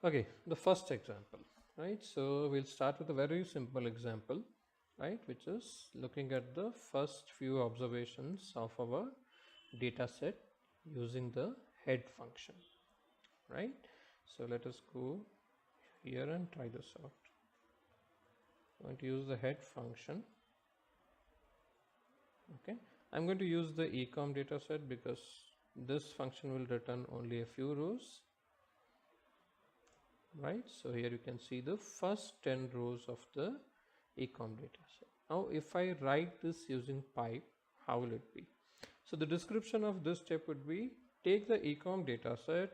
Okay, the first example, right? So we'll start with a very simple example, right? Which is looking at the first few observations of our data set using the head function, right? So let us go here and try this out. I'm going to use the head function. Okay, I'm going to use the ecom data set because this function will return only a few rows, right? So here you can see the first 10 rows of the ecom data set. Now if I write this using pipe, how will it be? So the description of this step would be take the ecom data set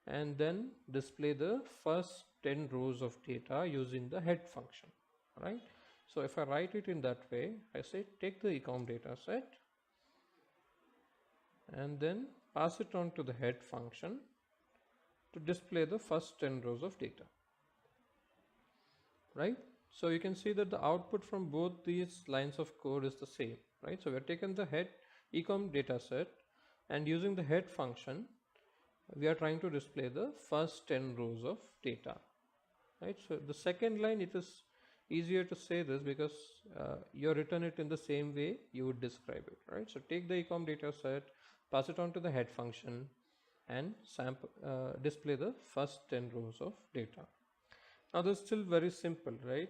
and then display the first 10 rows of data using the head function, right? So if I write it in that way, I say take the ecom data set and then pass it on to the head function to display the first 10 rows of data, right? So you can see that the output from both these lines of code is the same, right? So we have taken the head ecom data set and using the head function we are trying to display the first 10 rows of data, right? So the second line, it is easier to say this because you written it in the same way you would describe it, right? So take the ecom data set, pass it on to the head function and display the first 10 rows of data. Now this is still very simple, right?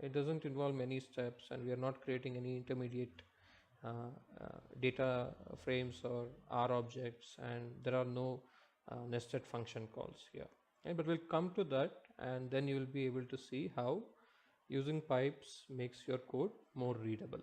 It doesn't involve many steps and we are not creating any intermediate data frames or R objects, and there are no nested function calls here. Okay? But we'll come to that and then you will be able to see how using pipes makes your code more readable.